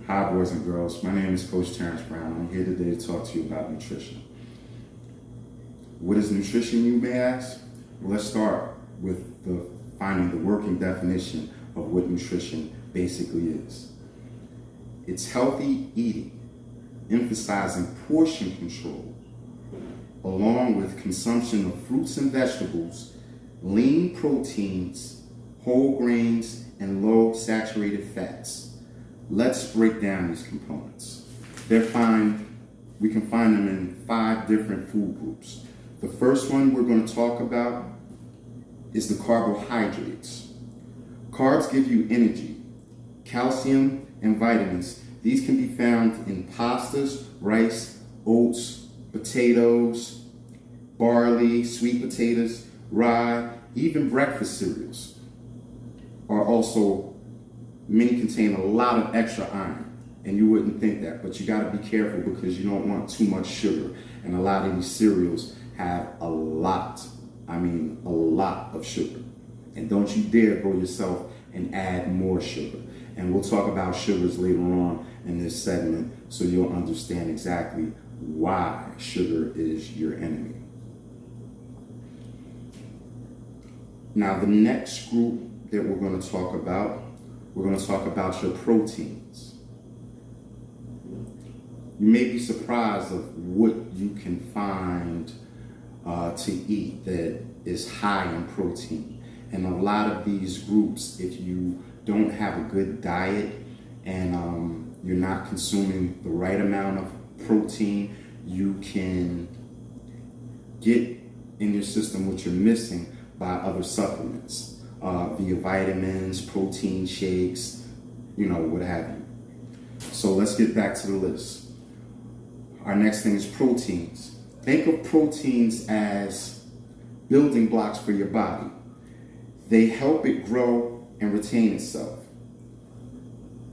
Hi, boys and girls. My name is Coach Terrence Brown. I'm here today to talk to you about nutrition. What is nutrition, you may ask? Well, let's start with finding the working definition of what nutrition basically is. It's healthy eating, emphasizing portion control, along with consumption of fruits and vegetables, lean proteins, whole grains, and low saturated fats. Let's break down these components. We can find them in 5 different food groups. The first one we're going to talk about is the carbohydrates. Carbs give you energy, calcium, and vitamins. These can be found in pastas, rice, oats, potatoes, barley, sweet potatoes, rye, even breakfast cereals are also, many contain a lot of extra iron, and you wouldn't think that, but you got to be careful because you don't want too much sugar, and a lot of these cereals have a lot of sugar, and don't you dare go yourself and add more sugar. And we'll talk about sugars later on in this segment so you'll understand exactly why sugar is your enemy. Now, the next group that we're going to talk about your proteins. You may be surprised of what you can find to eat that is high in protein. And a lot of these groups, if you don't have a good diet and you're not consuming the right amount of protein, you can get in your system what you're missing by other supplements. Via vitamins, protein shakes, what have you. So let's get back to the list. Our next thing is proteins. Think of proteins as building blocks for your body. They help it grow and retain itself.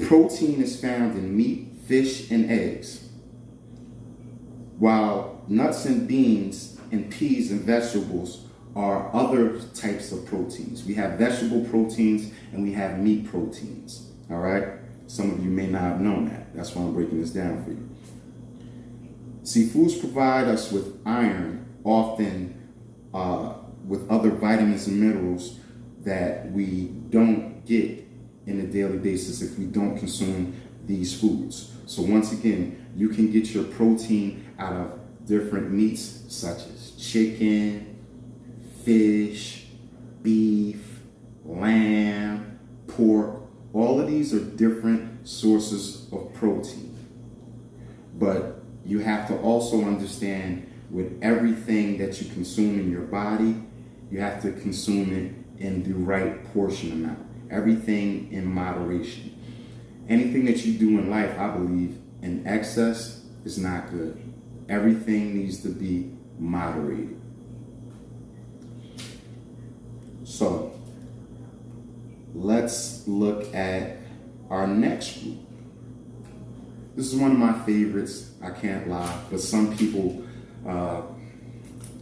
Protein is found in meat, fish, and eggs, while nuts and beans and peas and vegetables are other types of proteins. We have vegetable proteins and we have meat proteins. All right? Some of you may not have known that. That's why I'm breaking this down for you. See, foods provide us with iron, often with other vitamins and minerals that we don't get in a daily basis if we don't consume these foods. So once again, you can get your protein out of different meats such as chicken, fish, beef, lamb, pork. All of these are different sources of protein. But you have to also understand with everything that you consume in your body, you have to consume it in the right portion amount. Everything in moderation. Anything that you do in life, I believe, in excess is not good. Everything needs to be moderated. So let's look at our next group. This is one of my favorites, I can't lie, but some people,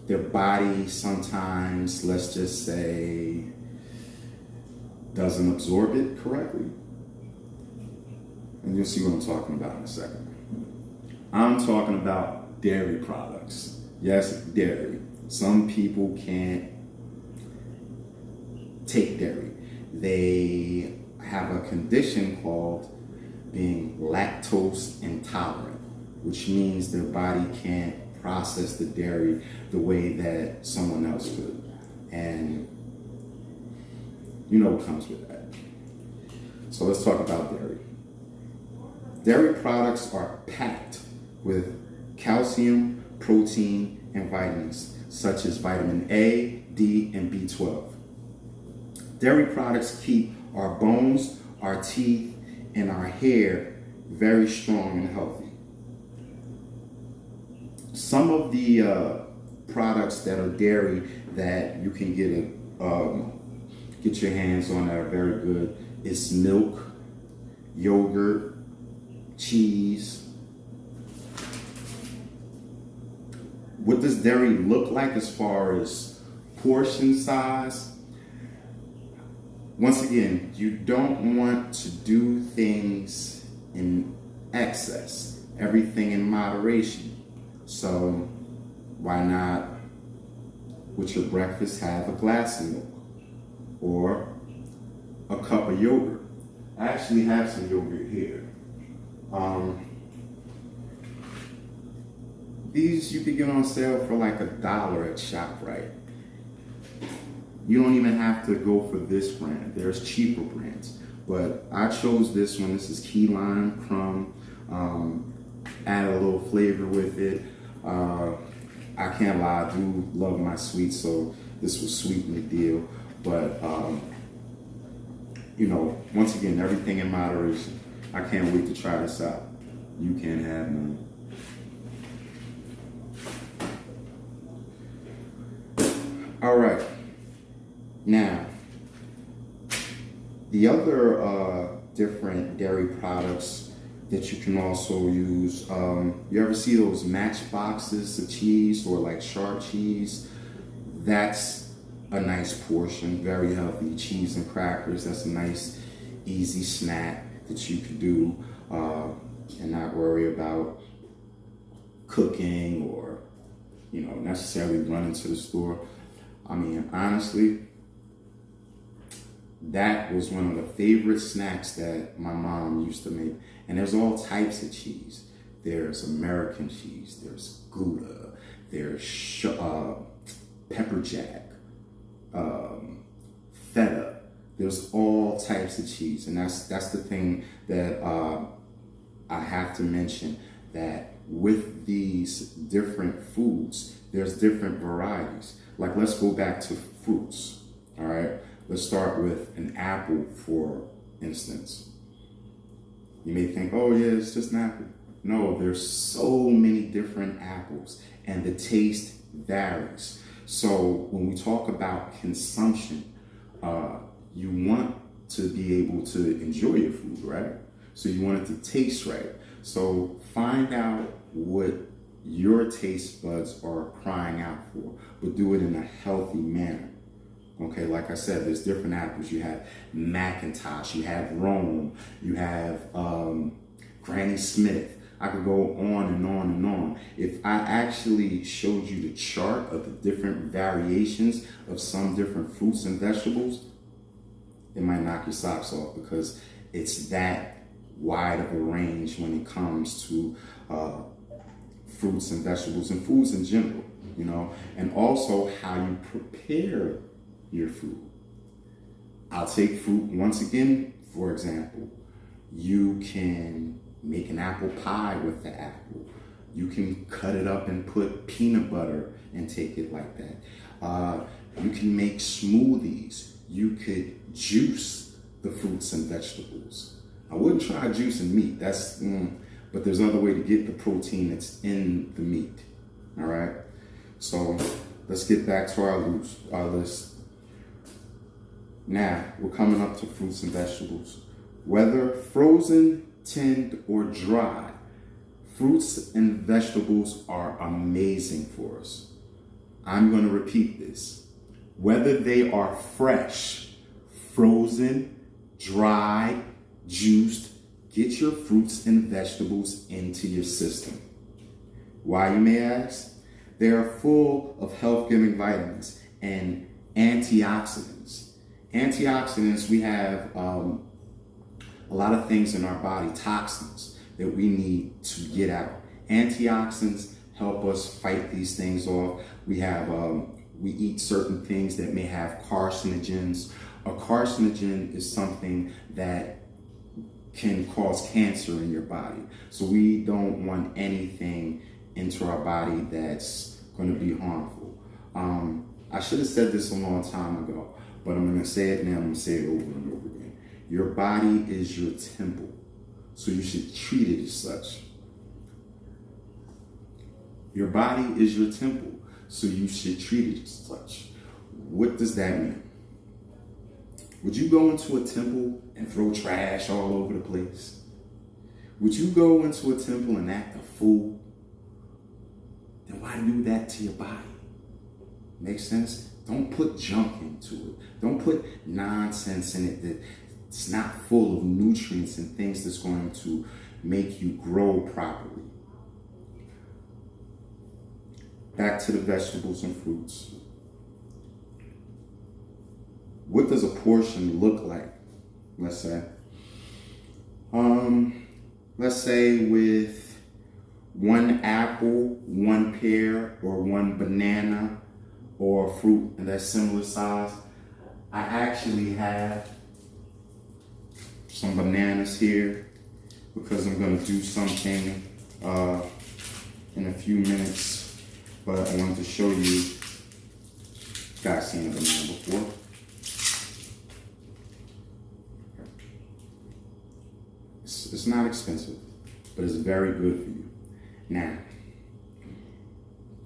their body sometimes, let's just say, doesn't absorb it correctly. And you'll see what I'm talking about in a second. I'm talking about dairy products. Yes, dairy. Some people can't take dairy. They have a condition called being lactose intolerant, which means their body can't process the dairy the way that someone else could. And you know what comes with that. So let's talk about dairy. Dairy products are packed with calcium, protein, and vitamins, such as vitamin A, D, and B12. Dairy products keep our bones, our teeth, and our hair very strong and healthy. Some of the products that are dairy that you can get your hands on that are very good is milk, yogurt, cheese. What does dairy look like as far as portion size? Once again, you don't want to do things in excess, everything in moderation. So why not, with your breakfast, have a glass of milk or a cup of yogurt? I actually have some yogurt here. These you could get on sale for like $1 at ShopRite. You don't even have to go for this brand. There's cheaper brands, but I chose this one. This is key lime crumb. Add a little flavor with it. I can't lie, I do love my sweets, so this will sweeten the deal. But you know, once again, everything in moderation. I can't wait to try this out. You can't have none. All right. Now, the other different dairy products that you can also use, you ever see those match boxes of cheese or like sharp cheese? That's a nice portion, very healthy. Cheese and crackers, that's a nice, easy snack that you can do and not worry about cooking or, you know, necessarily running to the store. I mean, honestly, that was one of the favorite snacks that my mom used to make. And there's all types of cheese. There's American cheese, there's Gouda, there's pepper jack, feta. There's all types of cheese. And that's the thing that I have to mention, that with these different foods, there's different varieties. Like, let's go back to fruits, all right? Let's start with an apple, for instance. You may think, oh yeah, it's just an apple. No, there's so many different apples and the taste varies. So when we talk about consumption, you want to be able to enjoy your food, right? So you want it to taste right. So find out what your taste buds are crying out for, but do it in a healthy manner. Okay, like I said, there's different apples. You have Macintosh, you have Rome, you have Granny Smith. I could go on and on and on. If I actually showed you the chart of the different variations of some different fruits and vegetables, it might knock your socks off, because it's that wide of a range when it comes to fruits and vegetables and foods in general, you know, and also how you prepare your food. I'll take fruit once again, for example. You can make an apple pie with the apple. You can cut it up and put peanut butter and take it like that. You can make smoothies. You could juice the fruits and vegetables. I wouldn't try juicing meat. But there's another way to get the protein that's in the meat. All right. So let's get back to our list. Now we're coming up to fruits and vegetables. Whether frozen, tinned, or dry, fruits and vegetables are amazing for us. I'm going to repeat this. Whether they are fresh, frozen, dried, juiced, get your fruits and vegetables into your system. Why, you may ask? They are full of health-giving vitamins and antioxidants. Antioxidants, we have a lot of things in our body, toxins that we need to get out. Antioxidants help us fight these things off. We eat certain things that may have carcinogens. A carcinogen is something that can cause cancer in your body. So we don't want anything into our body that's going to be harmful. I should have said this a long time ago, but I'm going to say it now. I'm going to say it over and over again. Your body is your temple, so you should treat it as such. Your body is your temple, so you should treat it as such. What does that mean? Would you go into a temple and throw trash all over the place? Would you go into a temple and act a fool? Then why do that to your body? Make sense? Don't put junk into it. Don't put nonsense in it that's not full of nutrients and things that's going to make you grow properly. Back to the vegetables and fruits. What does a portion look like? Let's say with one apple, one pear, or one banana, or a fruit in that similar size. I actually have some bananas here because I'm going to do something in a few minutes, but I wanted to show you guys seen a banana before. It's not expensive, but it's very good for you. Now,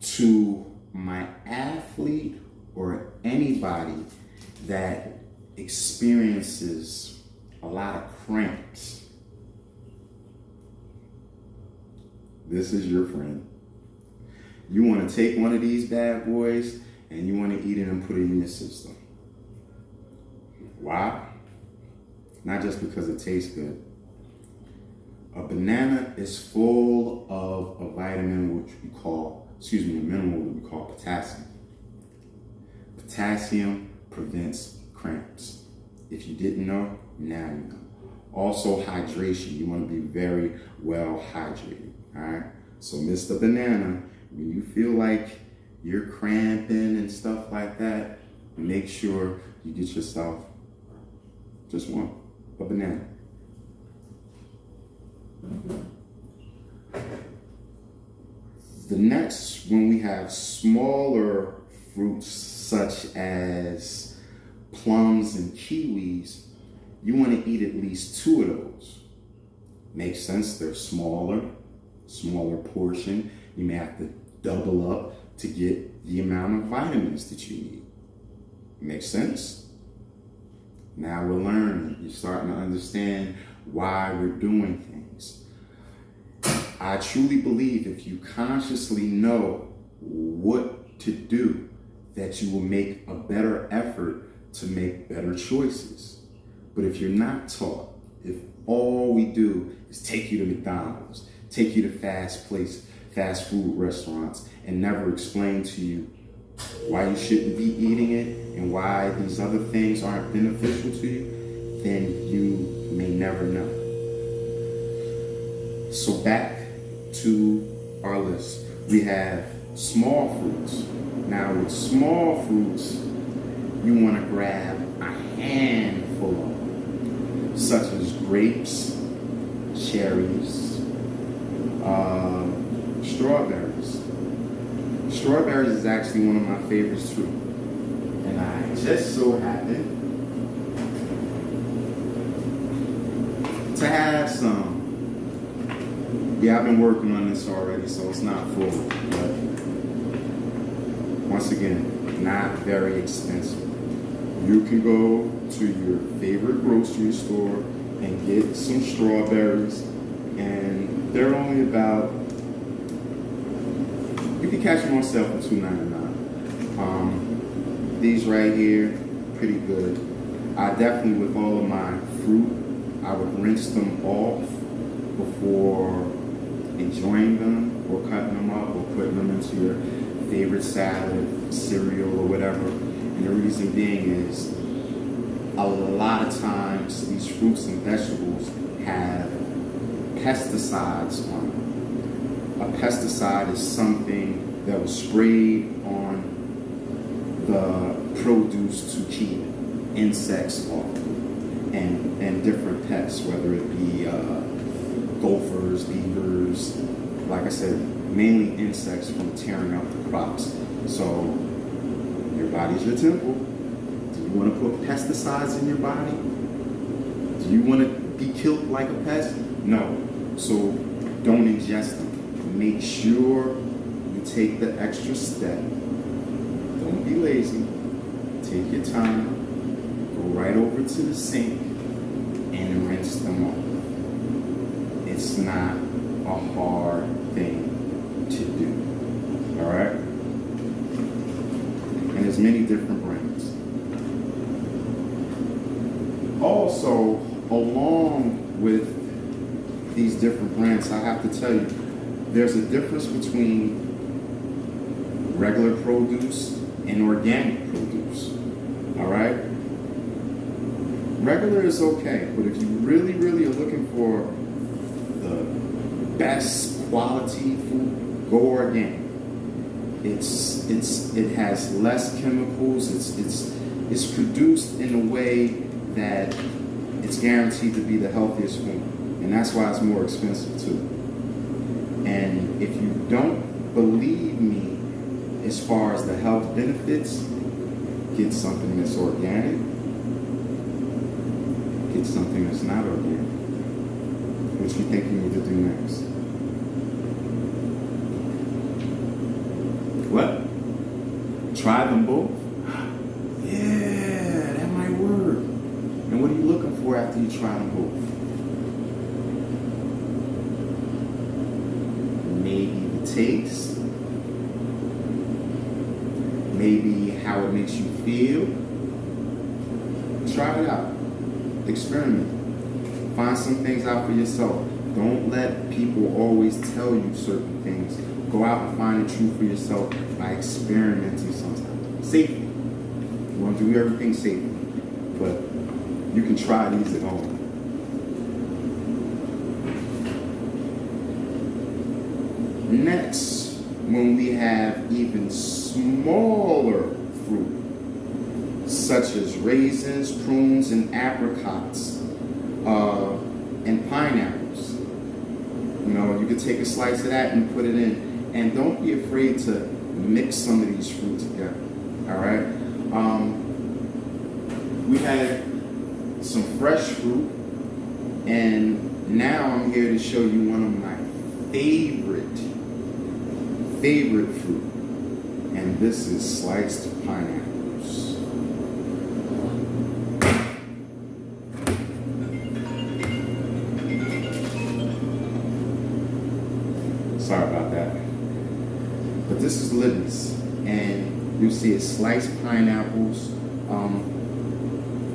to my athlete or anybody that experiences a lot of cramps, this is your friend. You want to take one of these bad boys and you want to eat it and put it in your system. Why? Not just because it tastes good. A banana is full of a vitamin, a mineral that we call potassium. Potassium prevents cramps. If you didn't know, now you know. Also hydration. You want to be very well hydrated. All right. So Mr. Banana, when you feel like you're cramping and stuff like that, make sure you get yourself just a banana. The next, when we have smaller fruits such as plums and kiwis, you want to eat at least 2 of those. Makes sense, they're smaller portion. You may have to double up to get the amount of vitamins that you need. Makes sense? Now we're learning. You're starting to understand why we're doing things. I truly believe if you consciously know what to do, that you will make a better effort to make better choices. But if you're not taught, if all we do is take you to McDonald's, take you to fast food restaurants, and never explain to you why you shouldn't be eating it and why these other things aren't beneficial to you, then you may never know. So back to our list. We have small fruits. Now with small fruits, you want to grab a handful of them, such as grapes, cherries, strawberries. Strawberries is actually one of my favorites too. And I just so happen to have some. Yeah, I've been working on this already, so it's not full. But once again, not very expensive. You can go to your favorite grocery store and get some strawberries, and they're only about, you can catch them on sale for $2.99. These right here, pretty good. I definitely, with all of my fruit, I would rinse them off before enjoying them or cutting them up or putting them into your favorite salad, cereal, or whatever. And the reason being is a lot of times these fruits and vegetables have pesticides on them. A pesticide is something that was sprayed on the produce to keep insects off and different pests, whether it be gophers, beavers, like I said, mainly insects from tearing up the crops. So your body's your temple. Do you want to put pesticides in your body? Do you want to be killed like a pest? No. So don't ingest them. Make sure you take the extra step. Don't be lazy. Take your time. Go right over to the sink and rinse them off. It's not a hard thing to do. All right? And there's many different brands. Also, along with these different brands, I have to tell you, there's a difference between regular produce and organic produce. All right? Regular is okay, but if you really, really are looking for the best quality food, go organic. It has less chemicals. It's produced in a way that it's guaranteed to be the healthiest form, and that's why it's more expensive too. And if you don't believe me as far as the health benefits, get something that's organic. Get something that's not organic. What you think you need to do next? What? Try them both? Yeah, that might work. And what are you looking for after you try them both? Maybe the taste. Maybe how it makes you feel. Try it out. Experiment. Find some things out for yourself. Don't let people always tell you certain things. Go out and find the truth for yourself by experimenting sometimes. Safely. You want to do everything safely. But you can try these at home. Next, when we have even smaller fruit, such as raisins, prunes, and apricots, and pineapples. You know, you could take a slice of that and put it in. And don't be afraid to mix some of these fruit together. All right? We had some fresh fruit, and now I'm here to show you one of my favorite fruit. And this is sliced pineapples. Sorry about that. But this is Linden's, and you see it's sliced pineapples.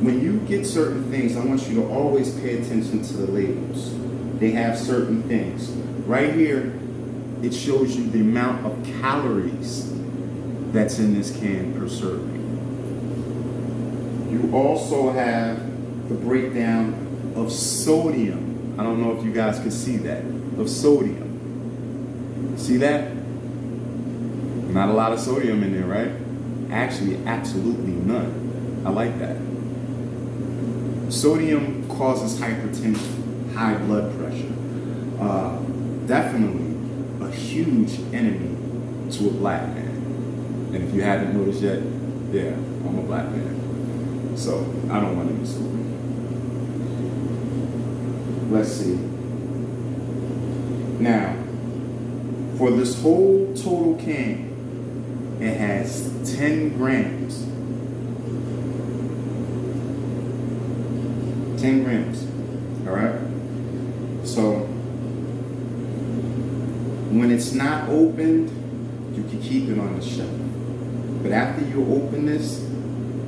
When you get certain things, I want you to always pay attention to the labels. They have certain things. Right here, it shows you the amount of calories that's in this can per serving. You also have the breakdown of sodium. I don't know if you guys can see that, of sodium. See that? Not a lot of sodium in there, right? Actually, absolutely none. I like that. Sodium causes hypertension, high blood pressure. Definitely a huge enemy to a black man. And if you haven't noticed yet, yeah, I'm a black man. So I don't want any sodium. Let's see. Now, for this whole total can, it has 10 grams. 10 grams, all right? So, when it's not opened, you can keep it on the shelf. But after you open this,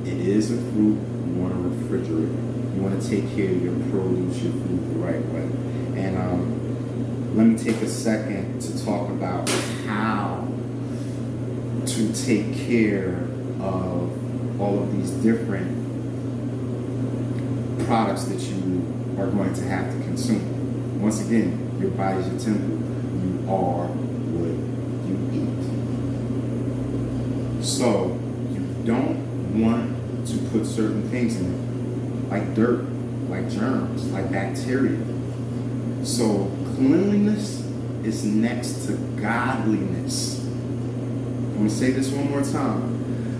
it is a fruit. You want to refrigerate it. You want to take care of your produce, your food the right way. And let me take a second to talk about how to take care of all of these different products that you are going to have to consume. Once again, your body's your temple. You are what you eat. So you don't want to put certain things in it, like dirt, like germs, like bacteria. So cleanliness is next to godliness. I'm going to say this one more time.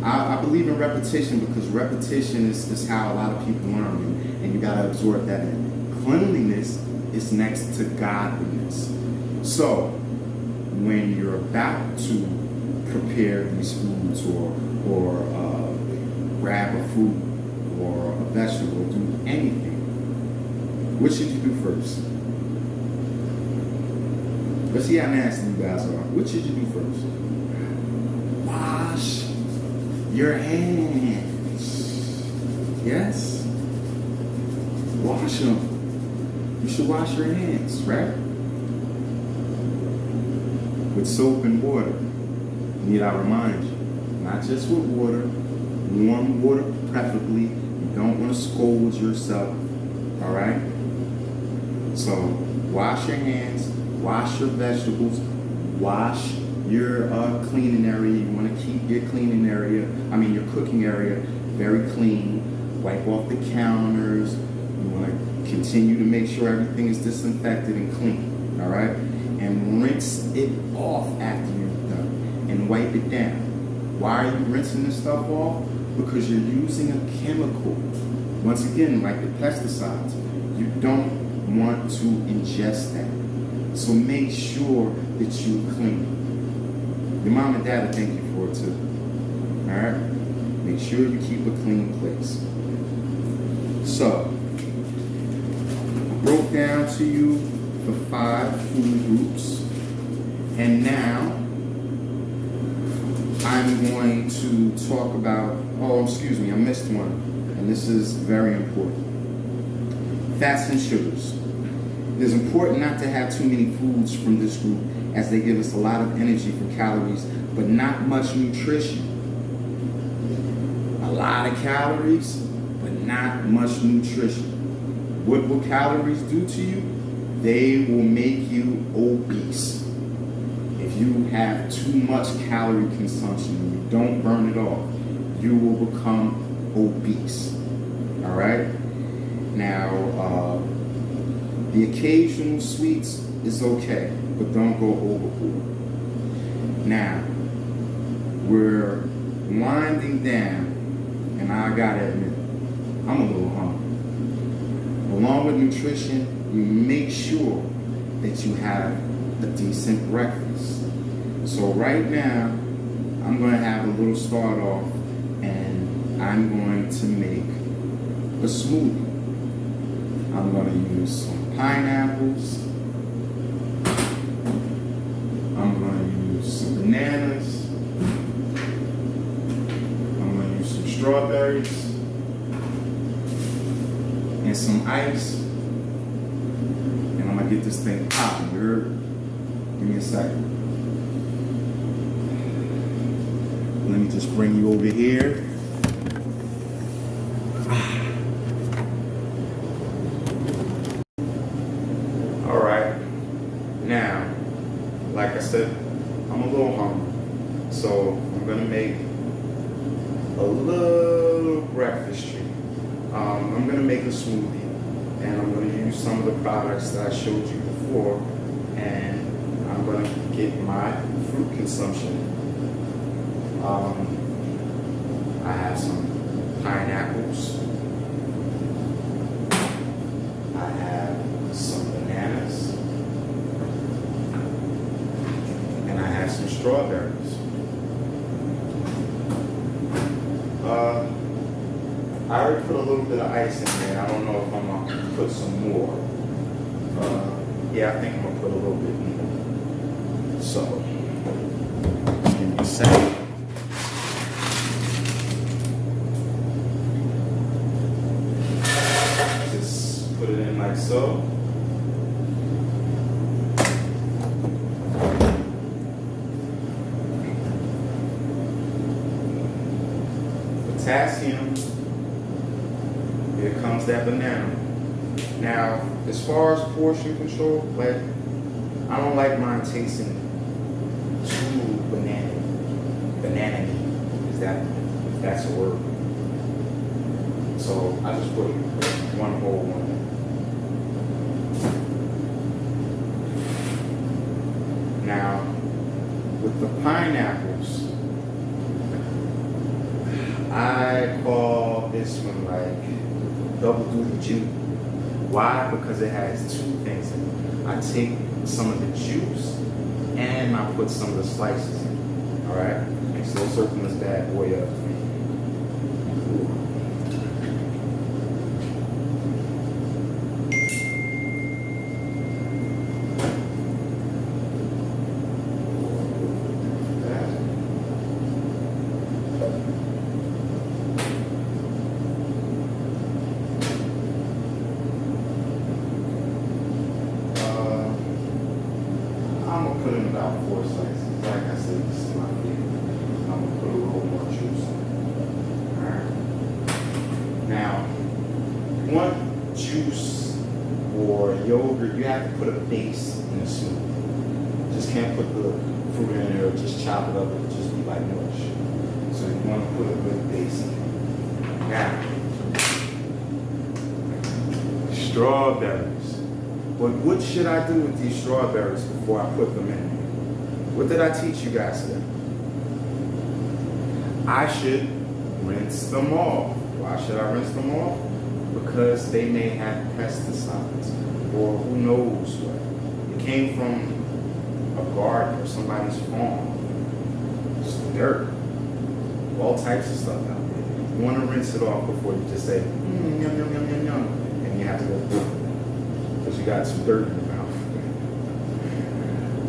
I believe in repetition because repetition is how a lot of people learn, and you got to absorb that in. Cleanliness is next to godliness. So when you're about to prepare these foods or grab a fruit or a vegetable, do anything, what should you do first? Let's see how nasty you guys are. What should you do first? Wash your hands. Yes? Wash them. you should wash your hands, right? With soap and water. Need I remind you, not just with water, warm water preferably. You don't want to scold yourself, all right? So wash your hands, wash your vegetables, wash your cleaning area. You want to keep your your cooking area very clean. Wipe off the counters. You want to continue to make sure everything is disinfected and clean, all right? And rinse it off after you're done and wipe it down. Why are you rinsing this stuff off? Because you're using a chemical. Once again, like the pesticides, you don't want to ingest that. So make sure that you clean. Your mom and dad will thank you for it too. All right? Make sure you keep a clean place. So, I broke down to you the 5 food groups. And now, I'm going to talk about, I missed one. And this is very important. Fats and sugars. It is important not to have too many foods from this group as they give us a lot of energy for calories, but not much nutrition. A lot of calories, but not much nutrition. What will calories do to you? They will make you obese. If you have too much calorie consumption and you don't burn it off, you will become obese. All right? Now, the occasional sweets is okay, but don't go overboard. Now, we're winding down, and I gotta admit, I'm a little hungry. Along with nutrition, you make sure that you have a decent breakfast. So right now, I'm gonna have a little start off, and I'm going to make a smoothie. I'm gonna use some pineapples. I'm gonna use some bananas. I'm gonna use some strawberries and some ice. And I'm gonna get this thing popping. Give me a second. Let me just bring you over here. All right. Now, like I said, I'm a little hungry. So I'm gonna make a little breakfast treat. I'm gonna make a smoothie, and I'm gonna use some of the products that I showed you before, and I'm gonna get my fruit consumption. I have some pineapples. I have some bananas, and I have some strawberries. I already put a little bit of ice in there. I don't know if I'm gonna put some more. Yeah, I think I'm gonna put a little bit more. So, just give me a second. Just put it in like so. Potassium. Here comes that banana. Now, as far as portion control, like, I don't like mine tasting too banana-y. If that's a word. So I just put one whole one in. Now, with the pineapples, I call this one like double duty juice. Why? Because it has 2 things in it. I take some of the juice and I put some of the slices in. All right? And so circle this bad boy up. you have to put a base in the smoothie. Just can't put the fruit in there or just chop it up. It'll just be like mush. So you want to put a good base in it. Now, strawberries. But what should I do with these strawberries before I put them in? What did I teach you guys today? I should rinse them off. Why should I rinse them off? Because they may have pesticides or who knows what. It came from a garden or somebody's farm. It's dirt. All types of stuff out there. You want to rinse it off before you just say, yum, yum, yum, yum, yum. And you have to go, because you got some dirt in your mouth.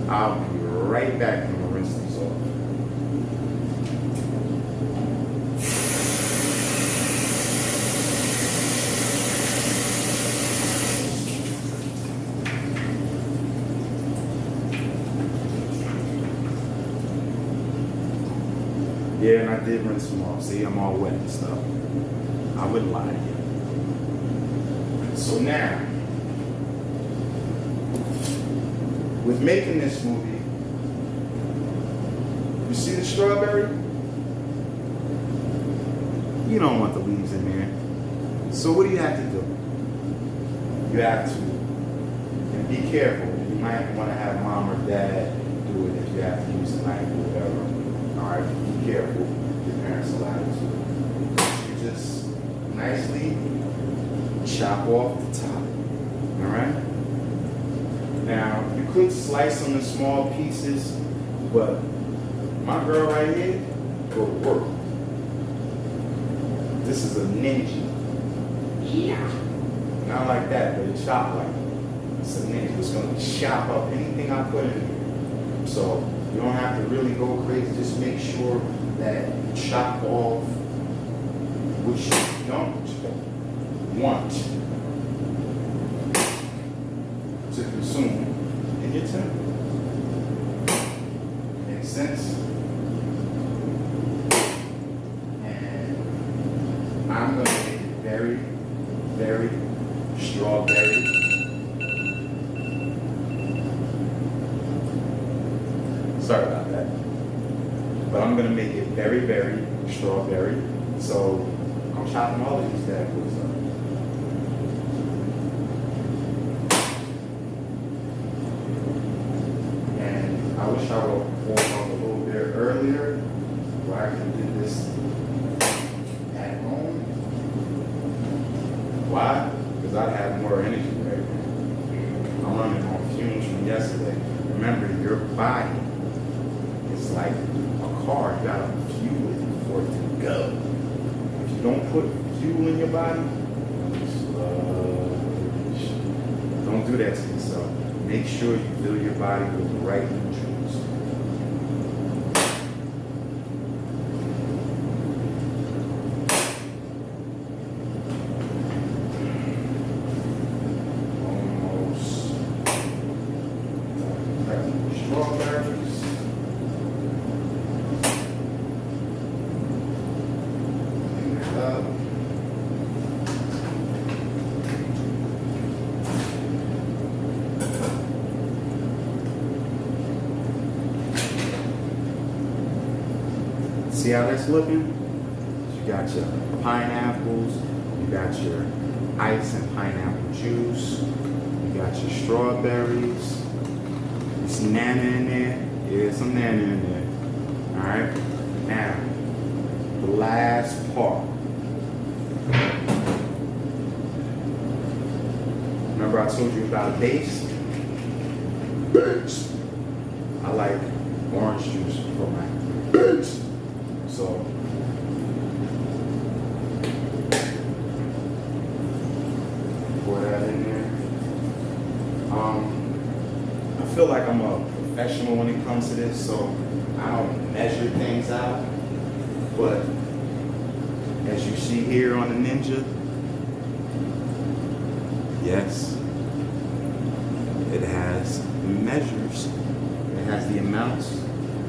I'll be right back when I rinse these off. Yeah, and I did rinse them off. See, I'm all wet and stuff. I wouldn't lie to you. So now, with making this smoothie, you see the strawberry? You don't want the leaves in there. So what do you have to do? You have to, and be careful. You might want to have mom or dad do it if you have to use a knife or whatever. All right, be careful. Your parents allow you to. You just nicely chop off the top. All right. Now you could slice them in small pieces, but my girl right here go to work. This is a ninja. Yeah. Not like that, but it chop like it. It's a ninja. It's gonna chop up anything I put in here. So you don't have to really go crazy. Just make sure that you chop off what you don't want to consume in your temple. Makes sense? And I'm going to make it very, very strawberry. Sorry about that. But I'm going to make it very, very strawberry. So I'm chopping all of these bad boys up. And I wish I would have warmed up a little bit earlier where I could do this at home. Why? Because I have more energy right now. I'm running on fumes from yesterday. Remember, your body is like a car. You gotta fuel it for it to go. If you don't put fuel in your body, don't do that to yourself. Make sure you fill your body with the right nutrients. Almost. Strawberries. Clean it up. See how that's looking? You got your pineapples, you got your ice and pineapple juice, you got your strawberries, you see nana in there? Yeah, some nana in there. Alright? Now, the last part. Remember I told you about a base? Base. I like orange juice for my base. So, pour that in there. I feel like I'm a professional when it comes to this, so I don't measure things out. But as you see here on the Ninja, yes, it has measures. It has the amounts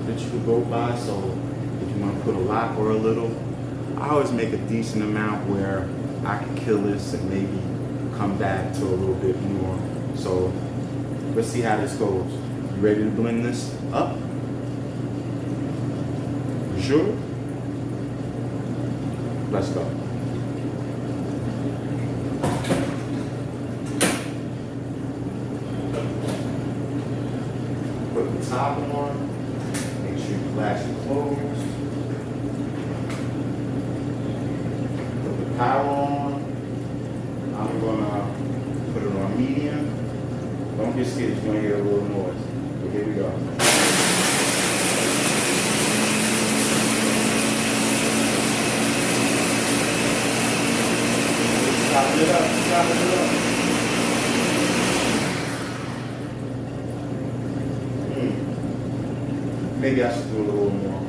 that you could go by. So if you want to put a lot or a little, I always make a decent amount where I can kill this and maybe come back to a little bit more So let's see how this goes. You ready to blend this up? You sure? Let's go. Put the top on. Make sure you flash it closed. Put the power on. I'm gonna put it on medium. Don't get scared, you're gonna hear a little noise. But here we go. Chopping it up, chopping it up. Maybe I should do a little more.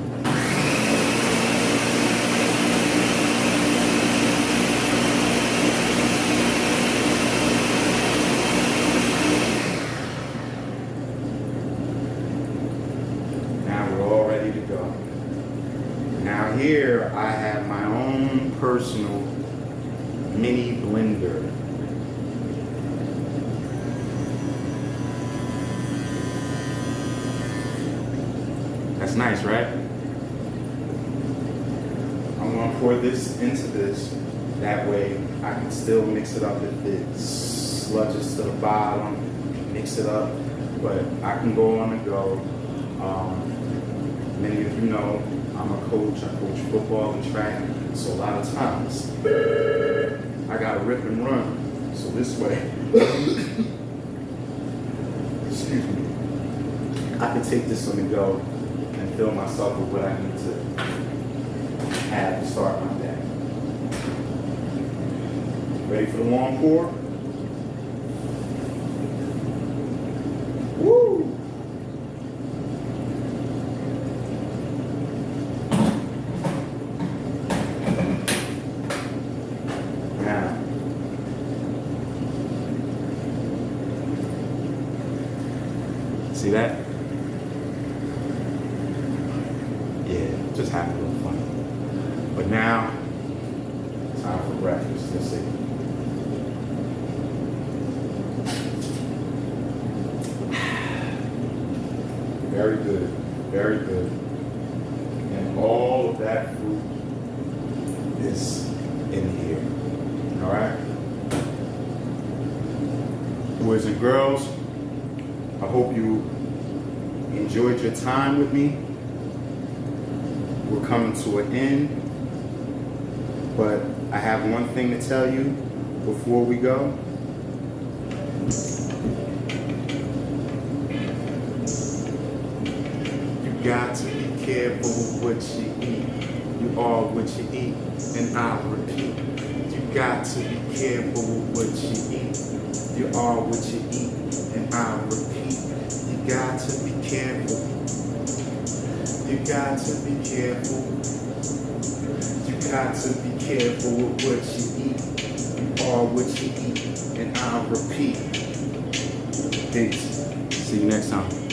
Now we're all ready to go. Now here I have my own personal mini blender. That's nice, right? I'm gonna pour this into this. That way I can still mix it up if it sludges to the bottom, mix it up, but I can go on the go. Many of you know I'm a coach. I coach football and track, so a lot of times I gotta rip and run. So this way, excuse me, I can take this on the go and fill myself with what I need to have to start my day. Ready for the long pour? Woo! Now, see that? Yeah, just having a little fun. But now, time for breakfast. Let's see. Very good, very good. And all of that fruit is in here. All right? Boys and girls, I hope you enjoyed your time with me. We're coming to an end, but I have one thing to tell you before we go. You got to be careful with what you eat. You are what you eat, and I repeat. You got to be careful with what you eat. You are what you eat, and I repeat. You got to be careful. You got to be careful. You got to be careful with what you eat. You are what you eat, and I repeat. Peace. See you next time.